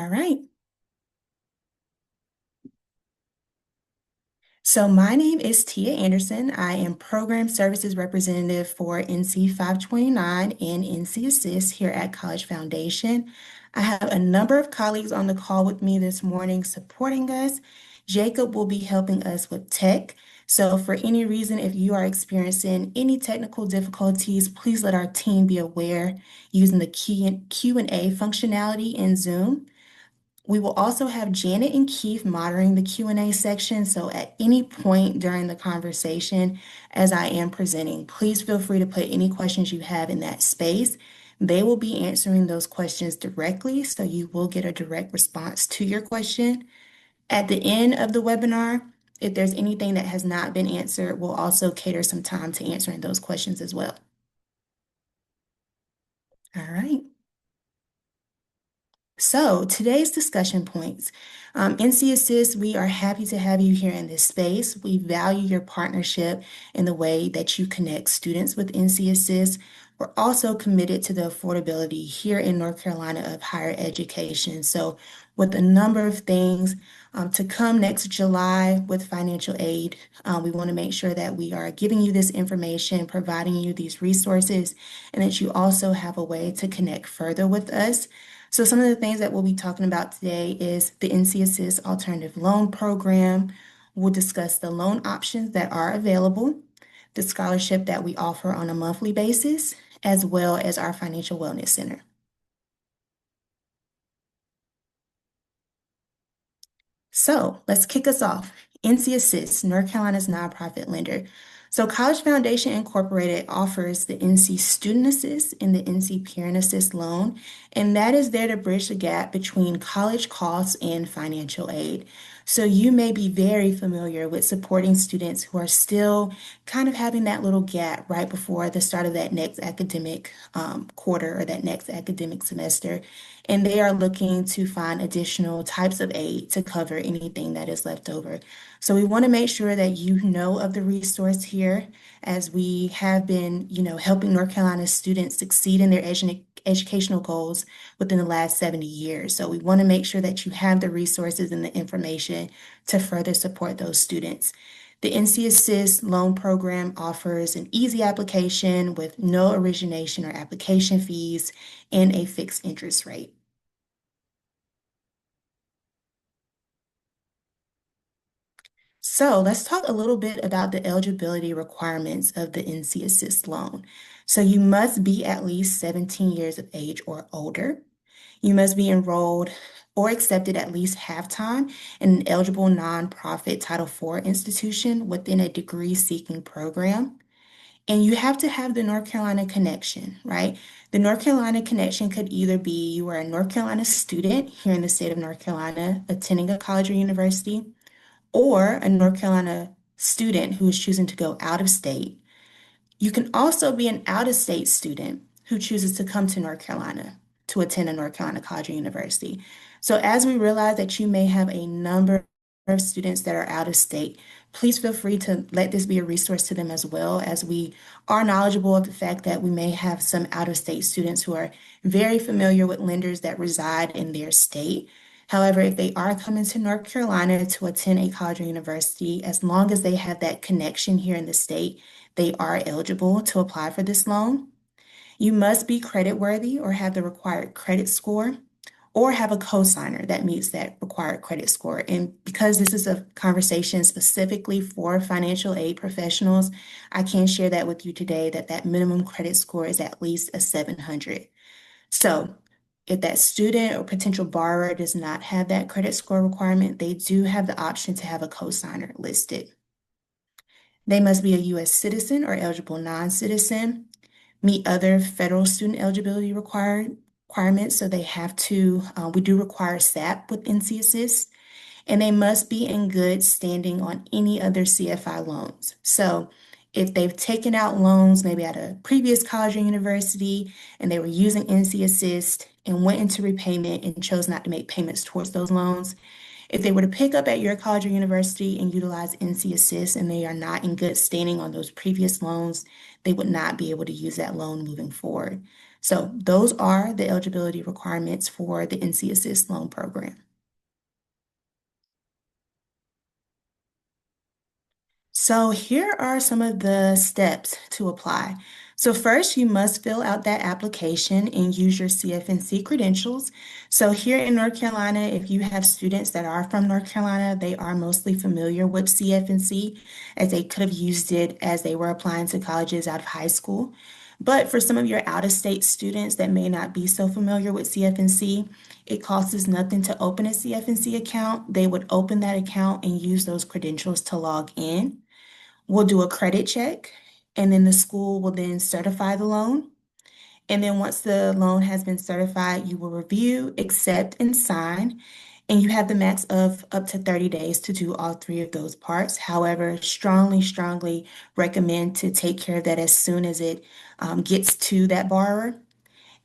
All right. So my name is Tia Anderson. I am Program Services Representative for NC 529 and NC Assist here at College Foundation. I have a number of colleagues on the call with me this morning supporting us. Jacob will be helping us with tech. So for any reason, if you are experiencing any technical difficulties, please let our team be aware using the Q&A functionality in Zoom. We will also have Janet and Keith monitoring the Q&A section. So at any point during the conversation, as I am presenting, please feel free to put any questions you have in that space. They will be answering those questions directly, so you will get a direct response to your question. At the end of the webinar, if there's anything that has not been answered, we'll also cater some time to answering those questions as well. All right. So today's discussion points. NC Assist, we are happy to have you here in this space. We value your partnership in the way that you connect students with NC Assist. We're also committed to the affordability here in North Carolina of higher education. So with a number of things to come next July with financial aid, we want to make sure that we are giving you this information, providing you these resources, and that you also have a way to connect further with us. So some of the things that we'll be talking about today is the NC Assist Alternative Loan Program. We'll discuss the loan options that are available, the scholarship that we offer on a monthly basis, as well as our Financial Wellness Center. So let's kick us off. NC Assist, North Carolina's nonprofit lender. So College Foundation Incorporated offers the NC Student Assist and the NC Parent Assist loan, and that is there to bridge the gap between college costs and financial aid. So you may be very familiar with supporting students who are still kind of having that little gap right before the start of that next academic quarter or that next academic semester. And they are looking to find additional types of aid to cover anything that is left over. So we want to make sure that you know of the resource here as we have been, helping North Carolina students succeed in their educational goals within the last 70 years. So we want to make sure that you have the resources and the information to further support those students. The NC Assist loan program offers an easy application with no origination or application fees and a fixed interest rate. So let's talk a little bit about the eligibility requirements of the NC Assist loan. So you must be at least 17 years of age or older. You must be enrolled or accepted at least half-time in an eligible nonprofit Title IV institution within a degree-seeking program. And you have to have the North Carolina connection, right? The North Carolina connection could either be you are a North Carolina student here in the state of North Carolina attending a college or university, or a North Carolina student who is choosing to go out of state. You can also be an out-of-state student who chooses to come to North Carolina to attend a North Carolina college or university. So as we realize that you may have a number of students that are out of state, please feel free to let this be a resource to them as well, as we are knowledgeable of the fact that we may have some out-of-state students who are very familiar with lenders that reside in their state. However, if they are coming to North Carolina to attend a college or university, as long as they have that connection here in the state, they are eligible to apply for this loan. You must be creditworthy or have the required credit score or have a cosigner that meets that required credit score. And because this is a conversation specifically for financial aid professionals, I can share that with you today that that minimum credit score is at least a 700. So if that student or potential borrower does not have that credit score requirement, they do have the option to have a cosigner listed. They must be a U.S. citizen or eligible non-citizen, meet other federal student eligibility requirements. So they have to, we do require SAP with NC Assist, and they must be in good standing on any other CFI loans. So if they've taken out loans maybe at a previous college or university and they were using NC Assist and went into repayment and chose not to make payments towards those loans, if they were to pick up at your college or university and utilize NC Assist and they are not in good standing on those previous loans, they would not be able to use that loan moving forward. So those are the eligibility requirements for the NC Assist loan program. So here are some of the steps to apply. So first, you must fill out that application and use your CFNC credentials. So here in North Carolina, if you have students that are from North Carolina, they are mostly familiar with CFNC as they could have used it as they were applying to colleges out of high school. But for some of your out-of-state students that may not be so familiar with CFNC, it costs nothing to open a CFNC account. They would open that account and use those credentials to log in. We'll do a credit check, and then the school will then certify the loan. And then once the loan has been certified, you will review, accept, and sign. And you have the max of up to 30 days to do all three of those parts. However, strongly recommend to take care of that as soon as it gets to that borrower.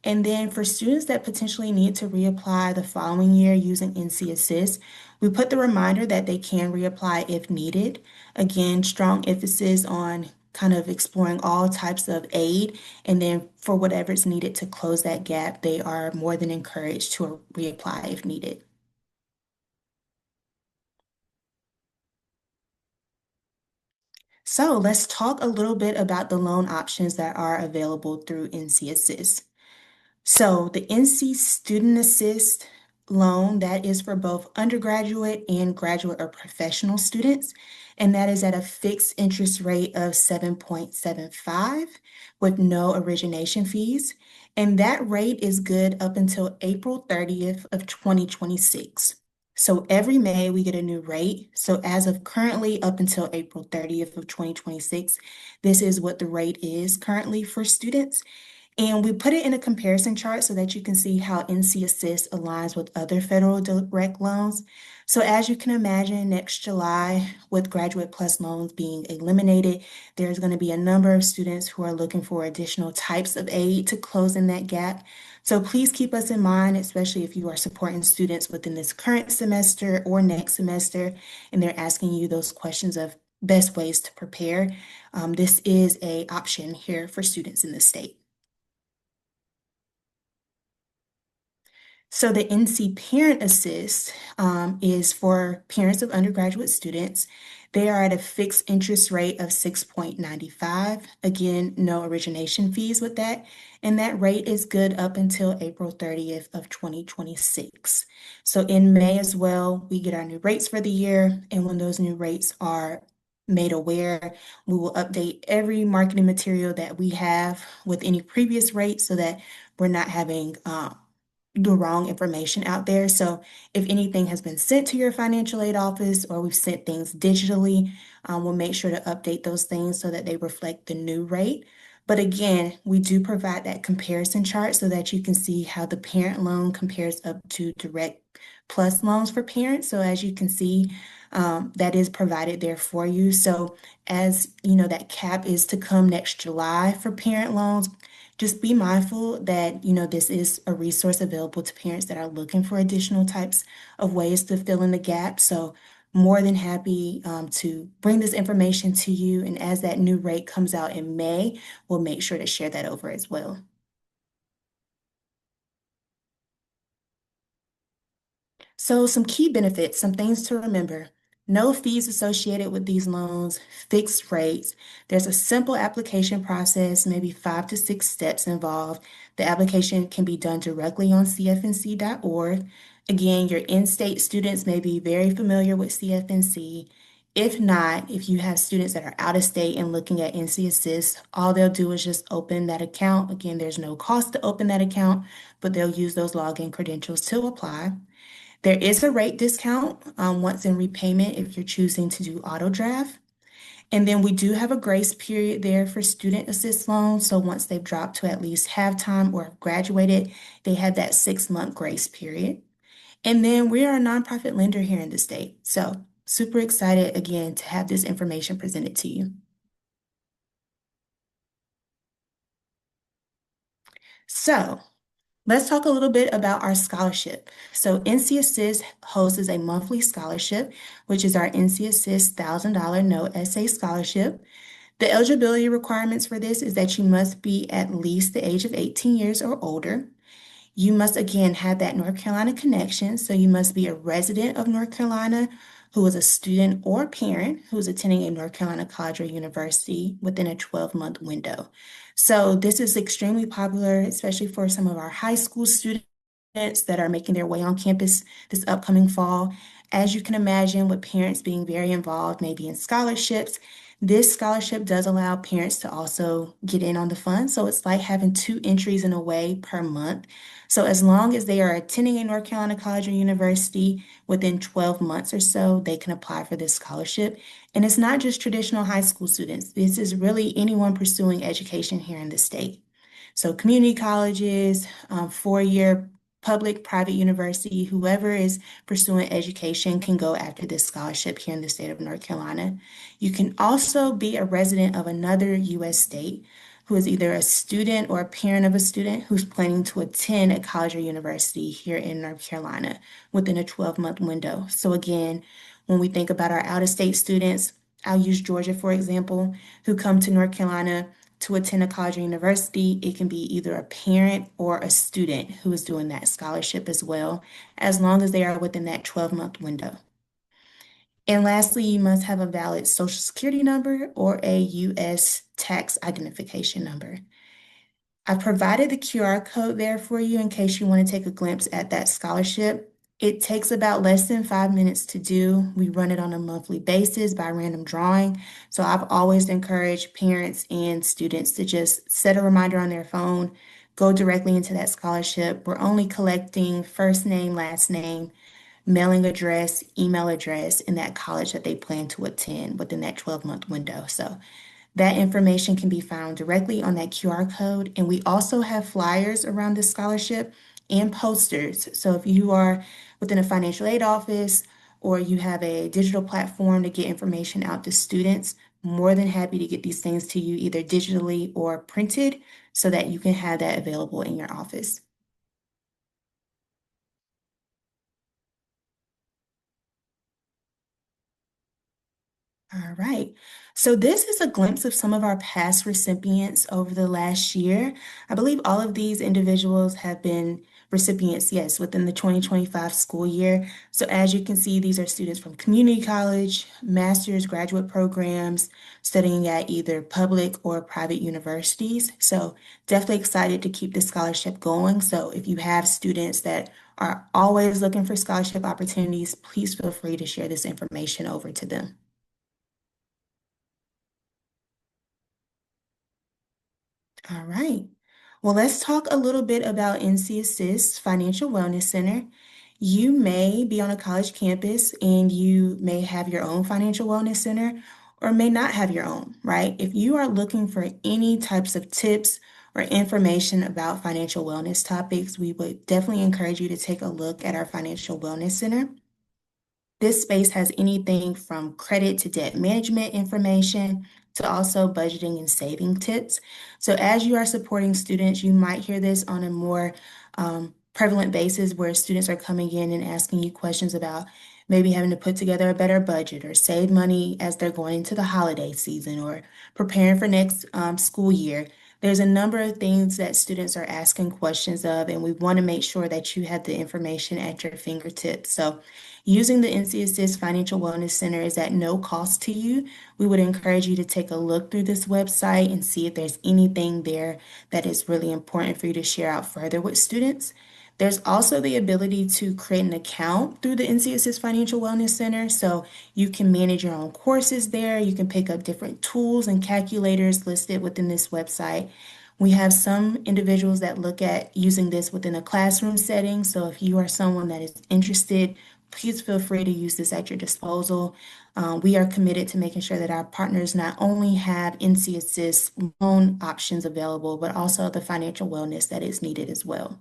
And then for students that potentially need to reapply the following year using NC Assist, we put the reminder that they can reapply if needed. Again, strong emphasis on kind of exploring all types of aid. And then for whatever's needed to close that gap, they are more than encouraged to reapply if needed. So let's talk a little bit about the loan options that are available through NC Assist. So the NC Student Assist loan, that is for both undergraduate and graduate or professional students, and that is at a fixed interest rate of 7.75 with no origination fees. And that rate is good up until April 30th of 2026. So every May we get a new rate. So as of currently up until April 30th of 2026, this is what the rate is currently for students. And we put it in a comparison chart so that you can see how NC Assist aligns with other federal direct loans. So as you can imagine, next July, with Graduate Plus loans being eliminated, there's going to be a number of students who are looking for additional types of aid to close in that gap. So please keep us in mind, especially if you are supporting students within this current semester or next semester, and they're asking you those questions of best ways to prepare. This is an option here for students in the state. So the NC Parent Assist is for parents of undergraduate students. They are at a fixed interest rate of 6.95. Again, no origination fees with that. And that rate is good up until April 30th of 2026. So in May as well, we get our new rates for the year. And when those new rates are made aware, we will update every marketing material that we have with any previous rates so that we're not having the wrong information out there. So if anything has been sent to your financial aid office or we've sent things digitally, we'll make sure to update those things so that they reflect the new rate. But again, we do provide that comparison chart so that you can see how the parent loan compares up to direct plus loans for parents. So as you can see, that is provided there for you. So as you know, that cap is to come next July for parent loans. Just be mindful that, this is a resource available to parents that are looking for additional types of ways to fill in the gap. So more than happy to bring this information to you. And as that new rate comes out in May, we'll make sure to share that over as well. So some key benefits, some things to remember. No fees associated with these loans, fixed rates. There's a simple application process, maybe 5 to 6 steps involved. The application can be done directly on cfnc.org. Again, your in-state students may be very familiar with CFNC. If not, if you have students that are out of state and looking at NC Assist, all they'll do is just open that account. Again, there's no cost to open that account, but they'll use those login credentials to apply. There is a rate discount once in repayment if you're choosing to do auto draft. And then we do have a grace period there for student assist loans. So once they've dropped to at least halftime or have graduated, they have that 6-month grace period. And then we are a nonprofit lender here in the state. So super excited again to have this information presented to you. So let's talk a little bit about our scholarship. So NC Assist hosts a monthly scholarship, which is our NC Assist $1,000 no essay scholarship. The eligibility requirements for this is that you must be at least the age of 18 years or older. You must again have that North Carolina connection. So you must be a resident of North Carolina who is a student or parent who's attending a North Carolina college or university within a 12-month window. So this is extremely popular, especially for some of our high school students that are making their way on campus this upcoming fall. As you can imagine, with parents being very involved, maybe in scholarships, this scholarship does allow parents to also get in on the fund. So it's like having two entries in a way per month. So as long as they are attending a North Carolina college or university within 12 months or so, they can apply for this scholarship. And it's not just traditional high school students. This is really anyone pursuing education here in the state. So community colleges, four-year public, private university, whoever is pursuing education can go after this scholarship here in the state of North Carolina. You can also be a resident of another U.S. state who is either a student or a parent of a student who's planning to attend a college or university here in North Carolina within a 12-month window. So again, when we think about our out-of-state students, I'll use Georgia, for example, who come to North Carolina to attend a college or university. It can be either a parent or a student who is doing that scholarship as well, as long as they are within that 12-month window. And lastly, you must have a valid Social Security number or a U.S. tax identification number. I've provided the QR code there for you in case you want to take a glimpse at that scholarship. It takes about less than 5 minutes to do. We run it on a monthly basis by random drawing. So I've always encouraged parents and students to just set a reminder on their phone, go directly into that scholarship. We're only collecting first name, last name, mailing address, email address, and that college that they plan to attend within that 12-month window. So that information can be found directly on that QR code. And we also have flyers around this scholarship and posters. So if you are within a financial aid office or you have a digital platform to get information out to students, more than happy to get these things to you either digitally or printed so that you can have that available in your office. All right. So this is a glimpse of some of our past recipients over the last year. I believe all of these individuals have been recipients, yes, within the 2025 school year. So as you can see, these are students from community college, master's, graduate programs, studying at either public or private universities. So definitely excited to keep this scholarship going. So if you have students that are always looking for scholarship opportunities, please feel free to share this information over to them. All right. Well, let's talk a little bit about NC Assist Financial Wellness Center. You may be on a college campus and you may have your own financial wellness center or may not have your own, right? If you are looking for any types of tips or information about financial wellness topics, we would definitely encourage you to take a look at our Financial Wellness Center. This space has anything from credit to debt management information to also budgeting and saving tips. So as you are supporting students, you might hear this on a more prevalent basis where students are coming in and asking you questions about maybe having to put together a better budget or save money as they're going into the holiday season or preparing for next school year. There's a number of things that students are asking questions of, and we want to make sure that you have the information at your fingertips. So using the NC Assist Financial Wellness Center is at no cost to you. We would encourage you to take a look through this website and see if there's anything there that is really important for you to share out further with students. There's also the ability to create an account through the NC Assist Financial Wellness Center. So you can manage your own courses there. You can pick up different tools and calculators listed within this website. We have some individuals that look at using this within a classroom setting. So if you are someone that is interested, please feel free to use this at your disposal. We are committed to making sure that our partners not only have NC Assist loan options available, but also the financial wellness that is needed as well.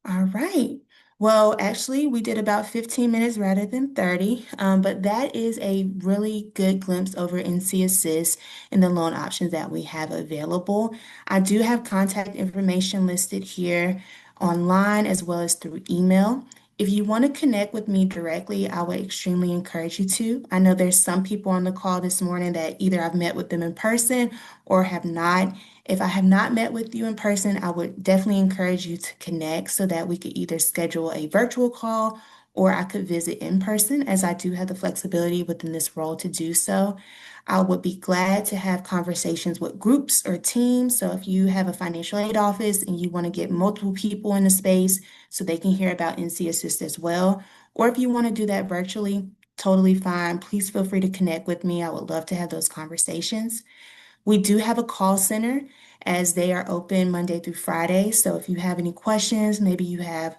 All right. Well, actually, we did about 15 minutes rather than 30, but that is a really good glimpse over NC Assist and the loan options that we have available. I do have contact information listed here online as well as through email. If you want to connect with me directly, I would extremely encourage you to. I know there's some people on the call this morning that either I've met with them in person or have not. If I have not met with you in person, I would definitely encourage you to connect so that we could either schedule a virtual call or I could visit in person, as I do have the flexibility within this role to do so. I would be glad to have conversations with groups or teams. So if you have a financial aid office and you want to get multiple people in the space so they can hear about NC Assist as well, or if you want to do that virtually, totally fine. Please feel free to connect with me. I would love to have those conversations. We do have a call center as they are open Monday through Friday. So if you have any questions, maybe you have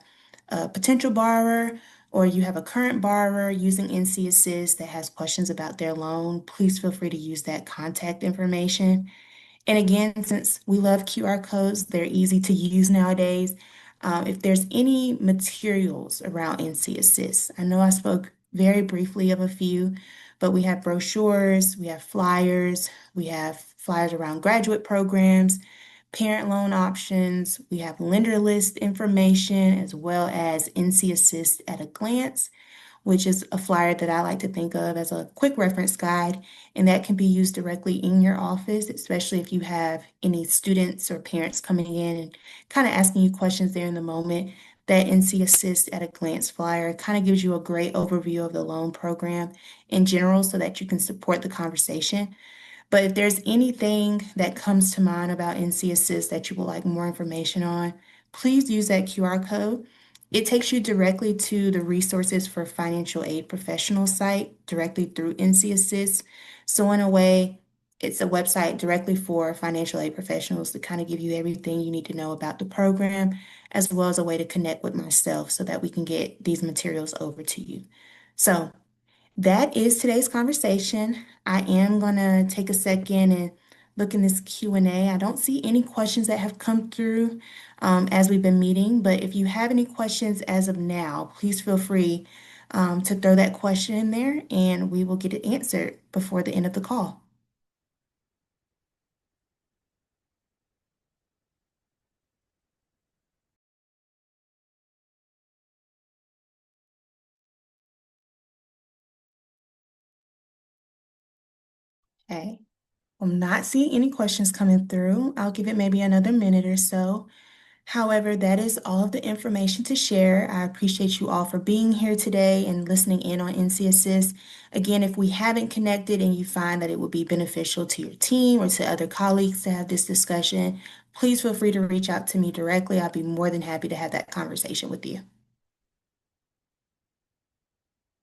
a potential borrower or you have a current borrower using NC Assist that has questions about their loan, please feel free to use that contact information. And again, since we love QR codes, they're easy to use nowadays. If there's any materials around NC Assist, I know I spoke very briefly of a few, but we have brochures, we have flyers around graduate programs, parent loan options, we have lender list information, as well as NC Assist at a glance, which is a flyer that I like to think of as a quick reference guide, and that can be used directly in your office, especially if you have any students or parents coming in and kind of asking you questions there in the moment. That NC Assist at a glance flyer kind of gives you a great overview of the loan program in general so that you can support the conversation. But if there's anything that comes to mind about NC Assist that you would like more information on, please use that QR code. It takes you directly to the resources for financial aid professionals site directly through NC Assist. So in a way, it's a website directly for financial aid professionals to kind of give you everything you need to know about the program, as well as a way to connect with myself so that we can get these materials over to you. So that is today's conversation. I am going to take a second and look in this Q&A. I don't see any questions that have come through as we've been meeting, but if you have any questions as of now, please feel free to throw that question in there and we will get it answered before the end of the call. Okay. I'm not seeing any questions coming through. I'll give it maybe another minute or so. However, that is all of the information to share. I appreciate you all for being here today and listening in on NC Assist. Again, if we haven't connected and you find that it would be beneficial to your team or to other colleagues to have this discussion, please feel free to reach out to me directly. I'd be more than happy to have that conversation with you.